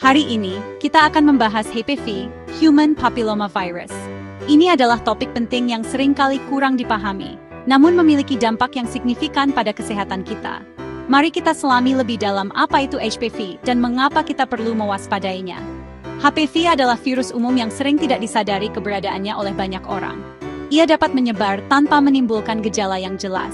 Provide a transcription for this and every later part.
Hari ini, kita akan membahas HPV, Human Papilloma Virus. Ini adalah topik penting yang seringkali kurang dipahami, namun memiliki dampak yang signifikan pada kesehatan kita. Mari kita selami lebih dalam apa itu HPV dan mengapa kita perlu mewaspadainya. HPV adalah virus umum yang sering tidak disadari keberadaannya oleh banyak orang. Ia dapat menyebar tanpa menimbulkan gejala yang jelas.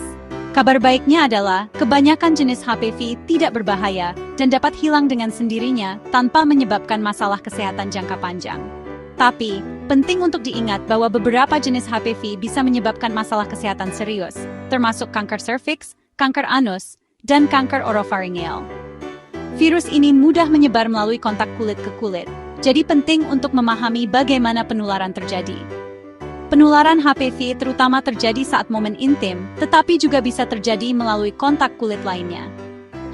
Kabar baiknya adalah, kebanyakan jenis HPV tidak berbahaya dan dapat hilang dengan sendirinya tanpa menyebabkan masalah kesehatan jangka panjang. Tapi, penting untuk diingat bahwa beberapa jenis HPV bisa menyebabkan masalah kesehatan serius, termasuk kanker serviks, kanker anus, dan kanker orofaringeal. Virus ini mudah menyebar melalui kontak kulit ke kulit, jadi penting untuk memahami bagaimana penularan terjadi. Penularan HPV terutama terjadi saat momen intim, tetapi juga bisa terjadi melalui kontak kulit lainnya.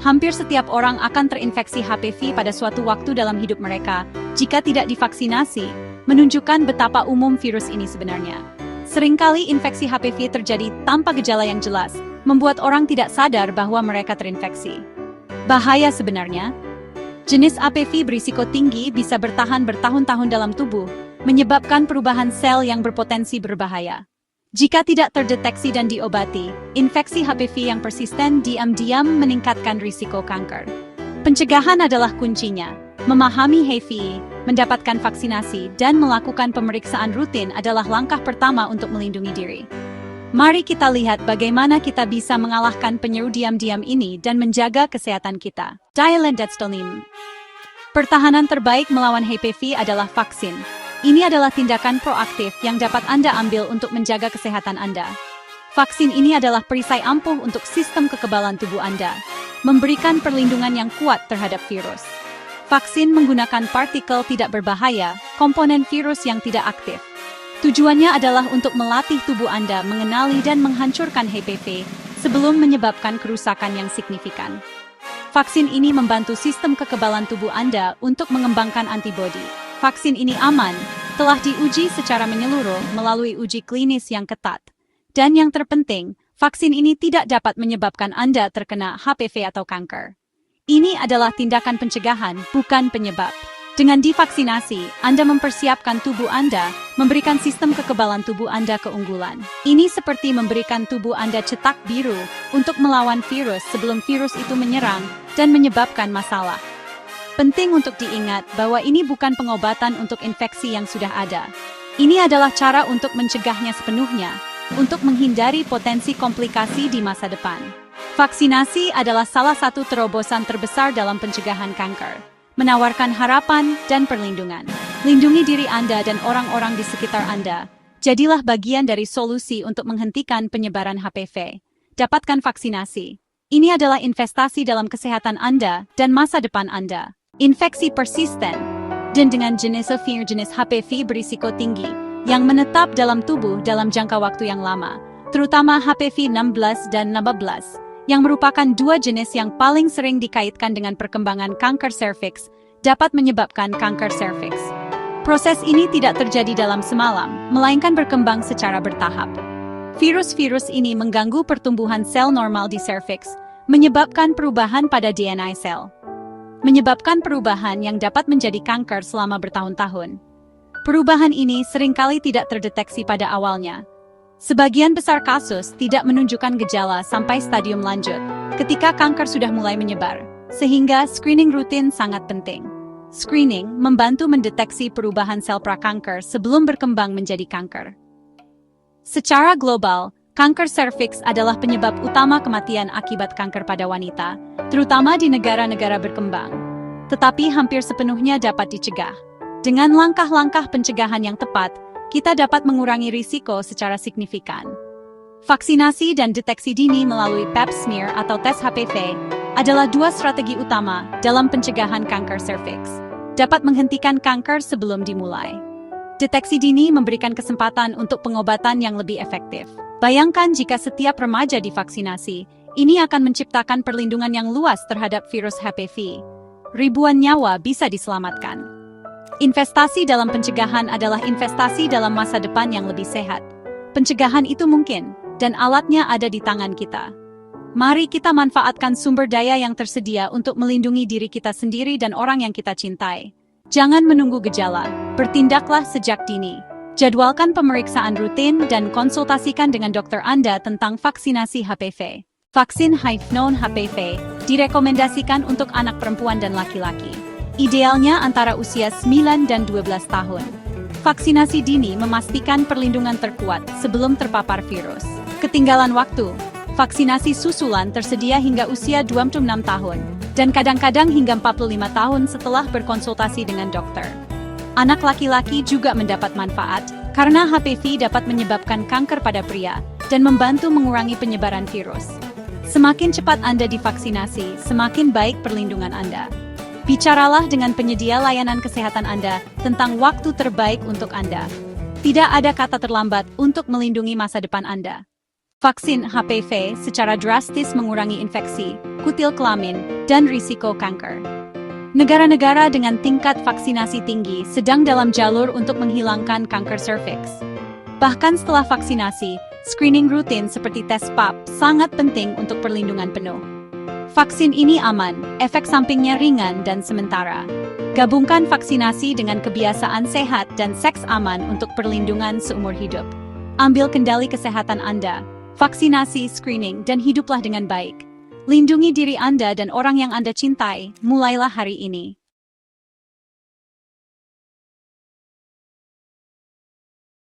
Hampir setiap orang akan terinfeksi HPV pada suatu waktu dalam hidup mereka, jika tidak divaksinasi, menunjukkan betapa umum virus ini sebenarnya. Seringkali infeksi HPV terjadi tanpa gejala yang jelas, membuat orang tidak sadar bahwa mereka terinfeksi. Bahaya sebenarnya, jenis HPV berisiko tinggi bisa bertahan bertahun-tahun dalam tubuh, menyebabkan perubahan sel yang berpotensi berbahaya. Jika tidak terdeteksi dan diobati, infeksi HPV yang persisten diam-diam meningkatkan risiko kanker. Pencegahan adalah kuncinya. Memahami HPV, mendapatkan vaksinasi, dan melakukan pemeriksaan rutin adalah langkah pertama untuk melindungi diri. Mari kita lihat bagaimana kita bisa mengalahkan penyeru diam-diam ini dan menjaga kesehatan kita. Dialentetstolim. Pertahanan terbaik melawan HPV adalah vaksin. Ini adalah tindakan proaktif yang dapat Anda ambil untuk menjaga kesehatan Anda. Vaksin ini adalah perisai ampuh untuk sistem kekebalan tubuh Anda, memberikan perlindungan yang kuat terhadap virus. Vaksin menggunakan partikel tidak berbahaya, komponen virus yang tidak aktif. Tujuannya adalah untuk melatih tubuh Anda mengenali dan menghancurkan HPV sebelum menyebabkan kerusakan yang signifikan. Vaksin ini membantu sistem kekebalan tubuh Anda untuk mengembangkan antibodi. Vaksin ini aman, telah diuji secara menyeluruh melalui uji klinis yang ketat. Dan yang terpenting, vaksin ini tidak dapat menyebabkan Anda terkena HPV atau kanker. Ini adalah tindakan pencegahan, bukan penyebab. Dengan divaksinasi, Anda mempersiapkan tubuh Anda, memberikan sistem kekebalan tubuh Anda keunggulan. Ini seperti memberikan tubuh Anda cetak biru untuk melawan virus sebelum virus itu menyerang dan menyebabkan masalah. Penting untuk diingat bahwa ini bukan pengobatan untuk infeksi yang sudah ada. Ini adalah cara untuk mencegahnya sepenuhnya, untuk menghindari potensi komplikasi di masa depan. Vaksinasi adalah salah satu terobosan terbesar dalam pencegahan kanker, menawarkan harapan dan perlindungan. Lindungi diri Anda dan orang-orang di sekitar Anda. Jadilah bagian dari solusi untuk menghentikan penyebaran HPV. Dapatkan vaksinasi. Ini adalah investasi dalam kesehatan Anda dan masa depan Anda. Infeksi persisten dan dengan jenis HPV berisiko tinggi yang menetap dalam tubuh dalam jangka waktu yang lama, terutama HPV 16 dan 15, yang merupakan dua jenis yang paling sering dikaitkan dengan perkembangan kanker serviks, dapat menyebabkan kanker serviks. Proses ini tidak terjadi dalam semalam, melainkan berkembang secara bertahap. Virus-virus ini mengganggu pertumbuhan sel normal di serviks, menyebabkan perubahan pada DNA sel. Menyebabkan perubahan yang dapat menjadi kanker selama bertahun-tahun. Perubahan ini seringkali tidak terdeteksi pada awalnya. Sebagian besar kasus tidak menunjukkan gejala sampai stadium lanjut, ketika kanker sudah mulai menyebar, sehingga screening rutin sangat penting. Screening membantu mendeteksi perubahan sel prakanker sebelum berkembang menjadi kanker. Secara global, kanker serviks adalah penyebab utama kematian akibat kanker pada wanita, terutama di negara-negara berkembang. Tetapi hampir sepenuhnya dapat dicegah. Dengan langkah-langkah pencegahan yang tepat, kita dapat mengurangi risiko secara signifikan. Vaksinasi dan deteksi dini melalui pap smear atau tes HPV adalah dua strategi utama dalam pencegahan kanker serviks. Dapat menghentikan kanker sebelum dimulai. Deteksi dini memberikan kesempatan untuk pengobatan yang lebih efektif. Bayangkan jika setiap remaja divaksinasi, ini akan menciptakan perlindungan yang luas terhadap virus HPV. Ribuan nyawa bisa diselamatkan. Investasi dalam pencegahan adalah investasi dalam masa depan yang lebih sehat. Pencegahan itu mungkin, dan alatnya ada di tangan kita. Mari kita manfaatkan sumber daya yang tersedia untuk melindungi diri kita sendiri dan orang yang kita cintai. Jangan menunggu gejala, bertindaklah sejak dini. Jadwalkan pemeriksaan rutin dan konsultasikan dengan dokter Anda tentang vaksinasi HPV. Vaksin HIV non-HPV direkomendasikan untuk anak perempuan dan laki-laki. Idealnya antara usia 9 dan 12 tahun. Vaksinasi dini memastikan perlindungan terkuat sebelum terpapar virus. Ketinggalan waktu. Vaksinasi susulan tersedia hingga usia 26 tahun, dan kadang-kadang hingga 45 tahun setelah berkonsultasi dengan dokter. Anak laki-laki juga mendapat manfaat, karena HPV dapat menyebabkan kanker pada pria, dan membantu mengurangi penyebaran virus. Semakin cepat Anda divaksinasi, semakin baik perlindungan Anda. Bicaralah dengan penyedia layanan kesehatan Anda tentang waktu terbaik untuk Anda. Tidak ada kata terlambat untuk melindungi masa depan Anda. Vaksin HPV secara drastis mengurangi infeksi, kutil kelamin, dan risiko kanker. Negara-negara dengan tingkat vaksinasi tinggi sedang dalam jalur untuk menghilangkan kanker serviks. Bahkan setelah vaksinasi, screening rutin seperti tes PAP sangat penting untuk perlindungan penuh. Vaksin ini aman, efek sampingnya ringan dan sementara. Gabungkan vaksinasi dengan kebiasaan sehat dan seks aman untuk perlindungan seumur hidup. Ambil kendali kesehatan Anda. Vaksinasi, screening, dan hiduplah dengan baik. Lindungi diri Anda dan orang yang Anda cintai, mulailah hari ini.